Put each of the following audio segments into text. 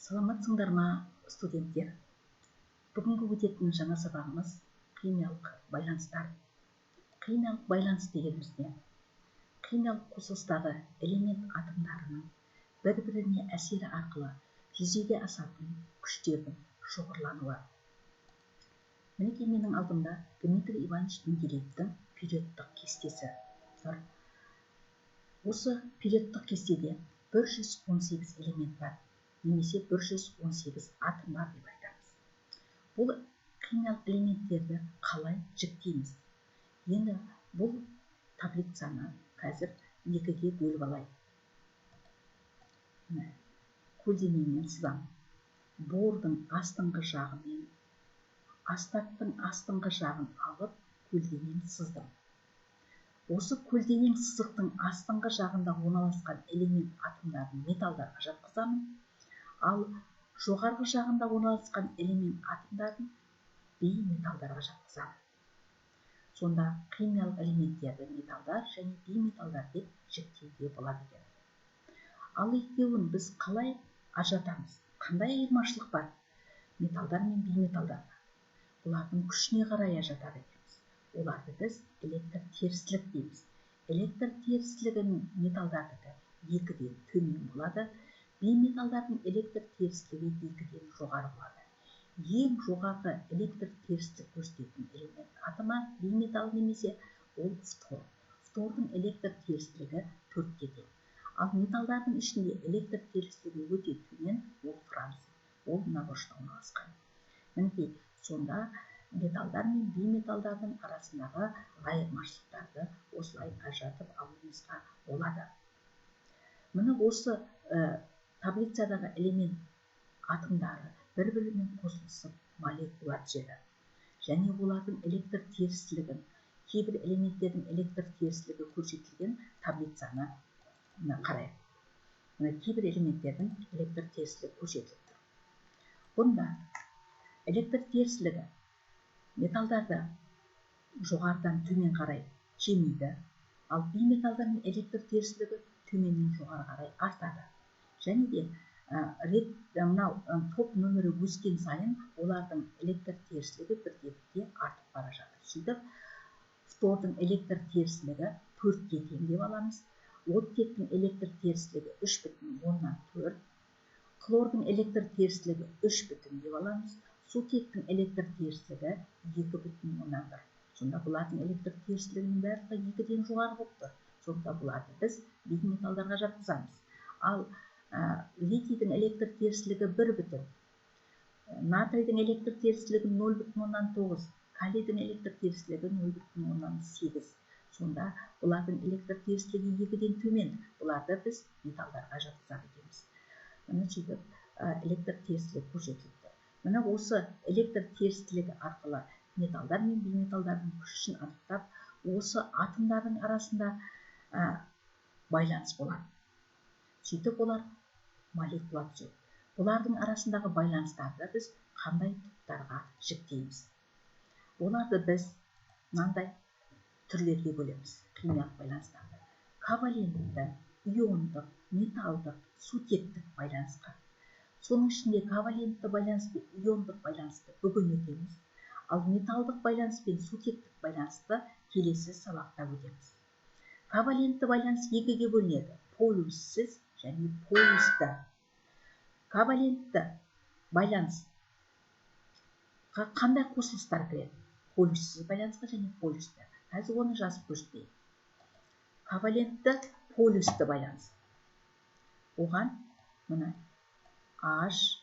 Саламатсыңдар ма, студенттер? Бүгінгі өтетін жаңа сабағымыз химиялық байланыстар. Химиялық байланыс дегеніміз не? Химиялық қосылыстағы элемент атомдарының бір-біріне әсері арқылы жүзеге асатын күштердің шоғырлануы. Мінекей менің алдымда Дмитрий Иванович Менделеевтің периодтық кестесі тұр. Осы периодтық кестеде 118 элемент бар, немесе 118 атом бар деп айтамыз. Бұл химиялық элементтерді қалай жіктейміз? Енді бұл таблицаны қазір екіге бөліп алайық. Көлденеңнен сызамын. Бордың астыңғы жағы мен астақтың астыңғы жағын алып, көлденең сыздым. Осы көлденең сызықтың астыңғы жағында орналасқан элемент атомдарын металдарға жатқызамын, ал жоғарғы жағында орналасқан элемент атомдарын бейметалдарға жатқызамын. Сонда химиялық элементтерді металдар және бейметалдар деп жіктеуге болады екен. Ал екеуін біз қалай ажыратамыз? Қандай айырмашылық бар металдар мен бейметалдарда? Бұлардың күшіне қарай ажыратады екенбіз. Оларды біз электртерістілік дейміз. Электртерістілігі металдардікі 2-ден төмен болады, бейметалдардың электртерістілігі 2-ден жоғары болады. Ең жоғарғы электртерістілік көрсететін элемент атомы бейметал немесе ол фтор. Фтордың электртерістілігі 4-ке тең. Ал металдардың ішінде электртерістілігі өте төмен ол франций. Ол мына бұрышта орналасқан. Мінекей, сонда металдар мен бейметалдардың арасындағы айырмашылықтарды осылай ажыратып алуымызға болады. Міне осы таблицадағы элемент атомдары бір-бірімен қосылысып молекула түзеді. Және олардың электртерістілігін, кейбір элементтердің электртерістілігі көрсетілген таблицаны қарайық. Кейбір элементтердің электртерістілігі көрсетіліп тұр. Бұнда электртерістілігі металдарды жоғарыдан төмен қарай кемиді, ал бейметалдардың электртерістілігі төменнен жоғары қарай артады. Және де топ нөмірі өскен сайын олардың электртерістілігі бірте-бірте артып бара жатыр. Сөйтіп, фтордың электртерістілігі 4-ке тең деп аламыз. Оттектің электртерістілігі 3,4, хлордың электртерістілігі 3 деп аламыз. Сутектің электртерістілігі 2,1. Сонда бұлардың электртерістілігінің барлығы 2-ден жоғары болып тұр. Сонда бұларды біз бейметалдарға жатқызамыз. Ал литийдің электртерістілігі 1, натрийдің электртерістілігі 0,9, калийдің электртерістілігі 0,8. Сонда бұлардың электртерістілігі 2-ден төмен. Бұларды біз металдарға жатқызады екенбіз. Міне сөйтіп электртерістілік көрсетіліп тұр. Міне осы электртерістілігі арқылы металдар мен бейметалдардың күшін анықтап, осы атомдардың арасында байланыс болады. Сөйтіп олар молекула түзеді. Бұлардың арасындағы байланыстарды біз қандай топтарға жіктейміз? Оларды біз мынандай түрлерге бөлеміз, химиялық байланыстарды. Ковалентті, иондық, металдық, сутектік байланысқа. Соның ішінде ковалентті байланыс пен иондық байланысты бүгін өтеміз. Ал металдық байланыс пен сутектік байланысты келесі сабақта өтеміз. Ковалентті байланыс 2-ге бөлінеді: полюссіз және полюсті. Ковалентті байланысқа қандай қосылыстар кіреді? Полюссіз байланысқа және полюсті. Қазір оны жазып көрсетейін. Ковалентті полюсті байланыс. Оған мына H2,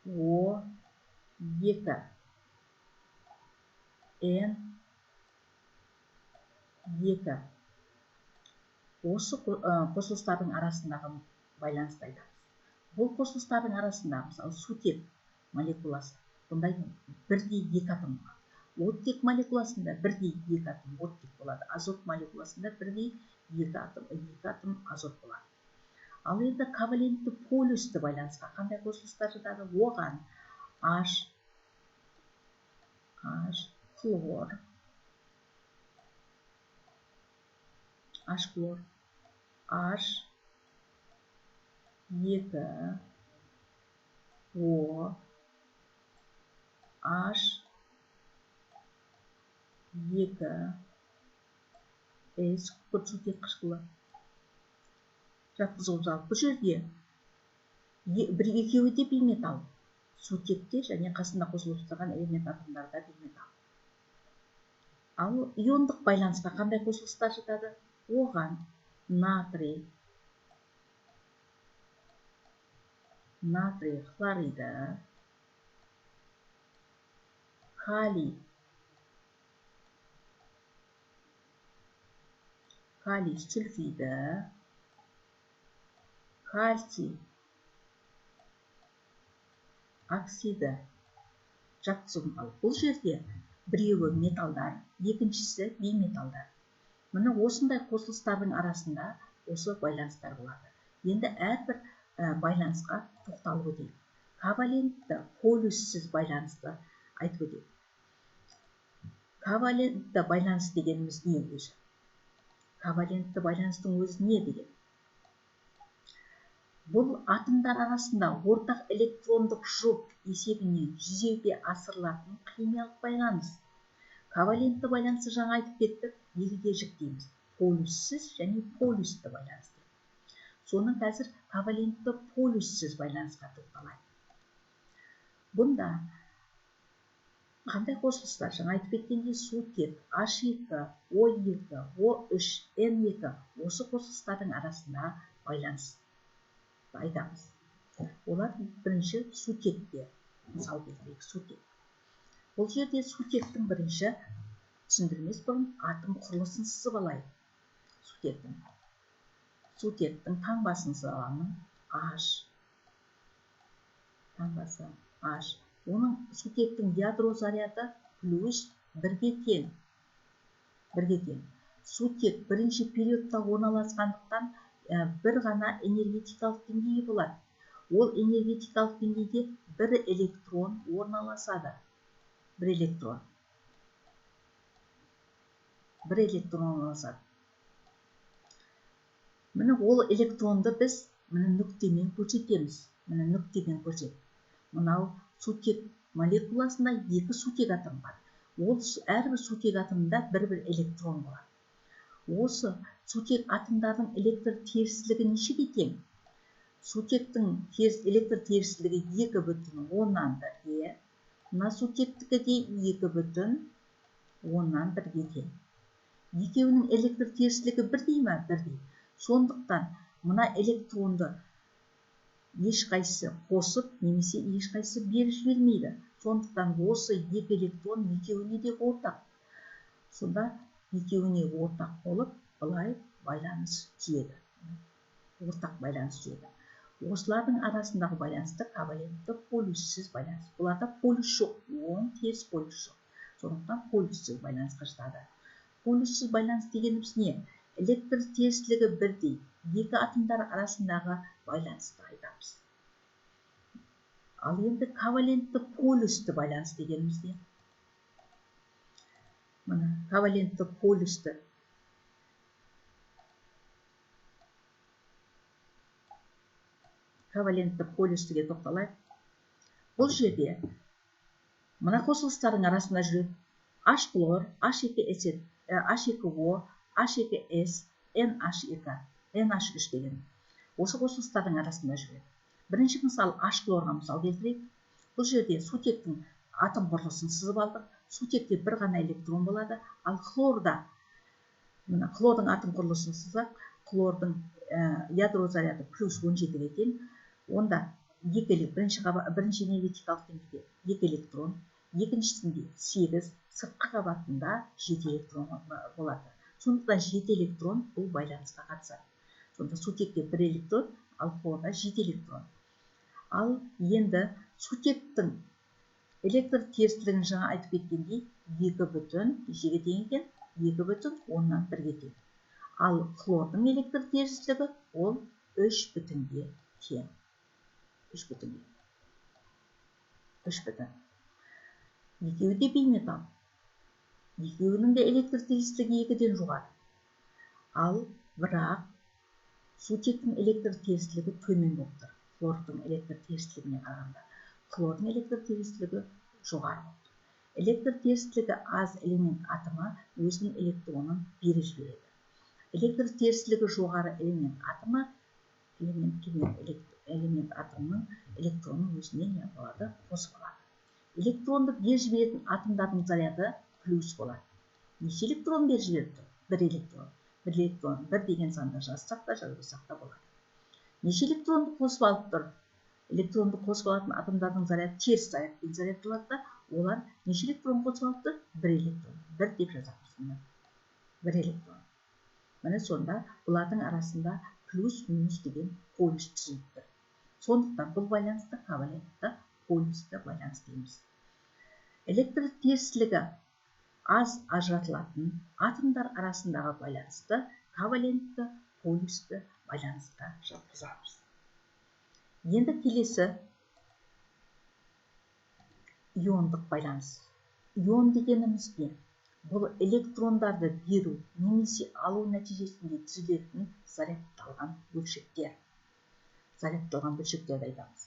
O2, N2. Осы қосылыстардың арасындағы байланысты айтамыз. Бұл қосылыстардың арасында, мысалы, сутек молекуласы, бұнда 1,2 атом болады. Оттек молекуласында 1,2 атом оттек болады. Азот молекуласында 1,2 атом азот болады. Ал енді ковалентті полюсті байланысқа қандай қосылыстар жатады? Оған H, хлор, H 2 O H 2 S күкіртсутек қышқылы жатқызылып жатыр. Бұл жерде екеуі де бейметалл. Сутекте және қасында қосылып тұрған элемент атомдарда бейметалл. Ал иондық байланысқа қандай қосылыстар жатады? Оған натрий хлориді, калий сульфиді, кальций оксиді жатқызылған. Бұл жерде біреуі металдар, екіншісі бейметалдар. Міне осындай қосылыстардың арасында осы байланыстар болады. Енді әрбір байланысқа тоқталып өтейік. Ковалентті полюссіз байланысты айтып өтейік. Ковалентті байланыс дегеніміз не өзі? Ковалентті байланыстың өзі не деген? Бұл атомдар арасында ортақ электрондық жұп есебінен жүзеге асырылатын химиялық байланыс. Ковалентті байланысы жаңа айтып кеттік, екіге жіктейміз. Полюссіз және полюсті байланыс. Соның қазір ковалентті полюссіз байланысқа тоқталайық. Бұнда қандай қосылыстар? Жаңа айтып кеткендей, сутек H2, O2, O3, N2 осы қосылыстардың арасында байланыс айтамыз. Олар бірінші сутекте, мысал келтірейік, сутек. Бұл жерде сутектің бірінші түсіндірмес бұрын атом құрылысын сызып алайық. Сутектің таңбасын сызамын, H. Таңбасы H. Оның сутектің ядро заряды плюс 1-ге тең. Сутек бірінші периодта орналасқандықтан бір ғана энергетикалық деңгейі болады. Ол энергетикалық деңгейде бір электрон орналасады. Бір электрон орналасады. Міне ол электронды біз нүктемен көрсетеміз. Мынау сутек молекуласында 2 сутек атом бар. Ол әрбір сутек атомында бір электрон болады. Осы сутек атомдардың электр терістілігі нешеге тең? Сутектің электр терістілігі 2,1-ге, мына сутектікі де 2,1-ге тең. Екеуінің электр терістілігі бірдей ме? Бірдей. Сондықтан мына электронды ешқайсысы қосып, немесе ешқайсысы беріп жібермейді. Сондықтан осы 2 электрон екеуіне де ортақ. Сонда екеуіне ортақ болып, былай байланыс түзеді. Осылардың арасындағы байланысты ковалентті полюссіз байланыс. Бұларда полюс жоқ, оң теріс полюс жоқ. Сондықтан полюссіз байланысқа жатады. Полюссіз байланыс дегеніміз не? Электр терістілігі бірдей, екі атомдар арасындағы байланысты айтамыз. Ал енді ковалентті полюсті байланыс дегеніміз не? Мына ковалентті полюстіге тоқталайық. Бұл жерде мына қосылыстардың арасында жүреді H хлор, H2O, H2S, NH3 деген. Осы қосылыстардың арасында жүреді. Бірінші мысал H хлорға мысал келтірейік. Бұл жерде сутектің атом құрылысын сызып алдық. Сутекте бір ғана электрон болады, ал хлорда, мына хлордың атом құрылысын сызсақ, хлордың ядро заряды плюс 17-ге тең. Онда бірінші энергетикалық деңгейде 2 электрон, екіншісінде 8, сыртқы қабатында 7 электрон болады. Сондықтан 7 электрон бұл байланысқа қатысады. Сонда сутекте 1 электрон, ал хлорда 7 электрон. Ал енді сутектің электр терістілігін жаңа айтып кеткендей 2,1-ге тең екен, 2,1-ге тең. Ал хлордың электр терістілігі ол 3,5-ге тең. 3,5. Екеуі де бейметалл. Екеуінің де электр терістілігі 2-ден жоғары. Ал бірақ сутектің электр терістілігі төмен болып тұр. Хлордың электр терістілігіне қарағанда. Хлордың электр терістілігі жоғары болып тұр. Электр терістілігі аз элемент атомы өзінің электронын беріп жібереді. Электр терістілігі жоғары элемент атомы элемент атомның электронын өзіне не болады? Қосып алады. Электронды беріп жіберетін атомдардың заряды плюс болады. Неше электрон беріп жіберіп тұр? Бір электрон. Бір электрон бір деген санды жазсақ та жазбасақ та болады. Неше электронды қосып алып тұр? Электронды қосып алатын атомдардың заряды теріс зарядпен зарядталады да, олар неше электрон қосып алып тұр? Бір электрон. Бір деп жазамыз. Бір электрон. Міне сонда бұлардың арасында плюс-минус деген полюс түзіліп тұр. Сондықтан бұл байланысты ковалентті полюсті байланыс дейміз. Электр терістілігі аз ажыратылатын атомдар арасындағы байланысты ковалентті полюсті байланысқа жатқызамыз. Енді келесі иондық байланыс. Ион дегеніміз не? Бұл электрондарды беру немесе алу нәтижесінде түзілетін зарядталған бөлшектер. Зарядталған бөлшектерді айтамыз.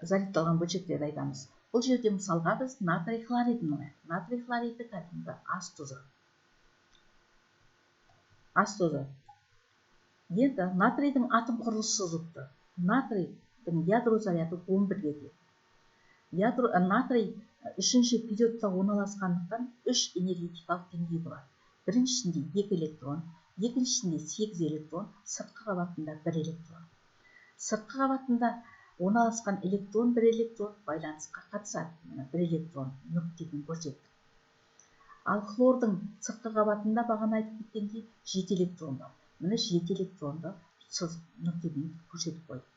Зарядталған бөлшектерді айтамыз. Бұл жерде мысалға біз натрий хлоридін алайық. Натрий хлориді кәдімгі ас тұзы. Ас тұзы. Енді натрийдің атом құрылысы сызылыпты. Натрийдің ядро заряды 11-ге дейін. Натрий үшінші периодта орналасқандықтан 3 энергетикалық деңгей болады. Біріншісінде 2 электрон, екіншісінде 8 электрон, сыртқы қабатында 1 электрон. Сыртқы қабатында орналасқан электрон 1 электрон байланысқа қатысады. 1 электрон нүктеден көрсеттік. Ал хлордың сыртқы қабатында бағана айтып кеткендей 7 электрон бар. Міне 7 электронды нүктеден көрсетіп қойдық.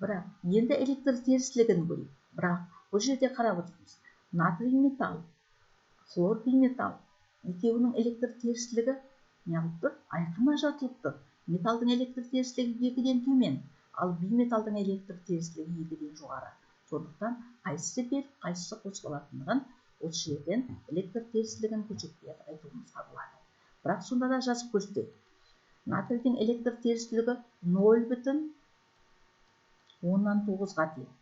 Бірақ енді электр терістілігін көрейік. Бірақ бұл жерде қарап отырмыз. Натрий металл, хлор бейметалл. Екеуінің электр терістілігі неғып тұр? Айқын ажыратылып тұр. Металдың электр терістілігі 2-ден төмен, ал бейметалдың электр терістілігі 2-ден жоғары. Сондықтан қайсысы беріп, қайсысы қосылатындығын осы жерден электр терістілігін көрсетпей айтуымызға болады. Бірақ сонда да жазып көрсетейік. Натрийдің электр терістілігі 0,19-ға дейін.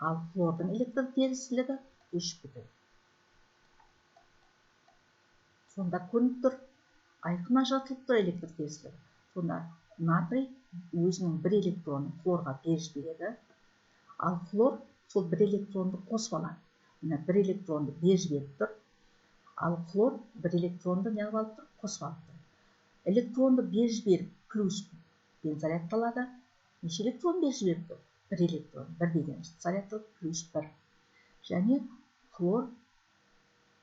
Ал хлордың электр терістілігі 3,5. Сонда көрініп тұр, айқын ажыратылып тұр электр терістілігі. Сонда натрий өзінің 1 электронын хлорға беріп жібереді. Ал хлор сол 1 электронды қосып алады. Міне 1 электронды беріп жіберіп тұр. Ал хлор 1 электронды неғып алып тұр? Қосып алып тұр. Электронды беріп жіберіп плюспен зарядталады. Неше электрон беріп жіберіп тұр? 1 электрон. 1 дегеніміз зарядталып плюс 1. Және хлор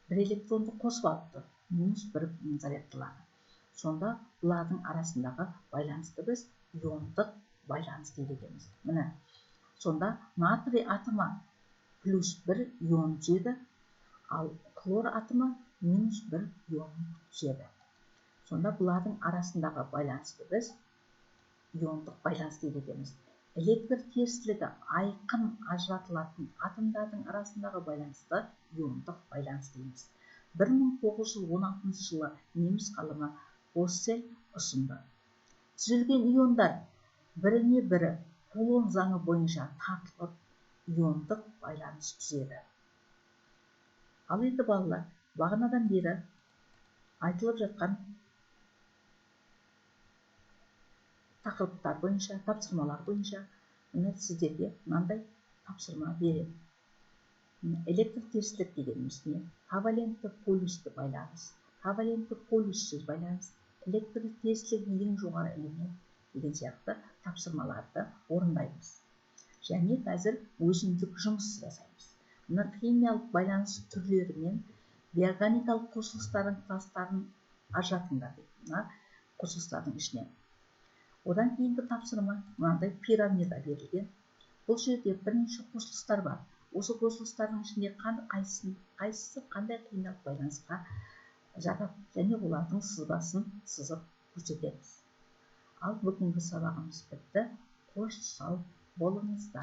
1 электронды қосып алып тұр. Минус 1 зарядталады. Сонда бұлардың арасындағы байланысты біз иондық байланыс дейміз. Міне. Сонда натрий атомы плюс 1 ион түзеді, ал хлор атомы минус 1 ион түзеді. Сонда бұлардың арасындағы байланысты біз иондық байланыс дейміз. Электр терістілігі айқын ажыратылатын атомдардың арасындағы байланысты иондық байланыс дейміз. 1916 жылы неміс ғалымы Боссел ұсынды. Түзілген иондар біріне бірі Кулон заңы бойынша тартылып, иондық байланыс түзеді. Ал енді балалар, бағанадан бері айтылып жатқан тақырыптар бойынша, тапсырмалар бойынша сіздерге мынандай тапсырма беремін. Электр терістілік дегеніміз не? Ковалентті полюсті байланыс. Ковалентті полюссіз байланыс. Электр терістілігі ең жоғары элемент деген сияқты тапсырмаларды орындаймыз. Және қазір өзіндік жұмыс жасаймыз. Мына химиялық байланыс түрлері мен биорганикалық қосылыстардың кластарын ажыратыңдар дейді. Мына қосылыстардың ішінен. Одан кейінгі тапсырма мынандай пирамида берілген. Бұл жерде бірнеше қосылыстар бар. Осы қосылыстардың ішінде қайсысы қандай химиялық байланысқа жатады және олардың сызбасын сызып көрсетеміз. Ал бүгінгі сабағымыз бітті. Қош сау болыңыздар.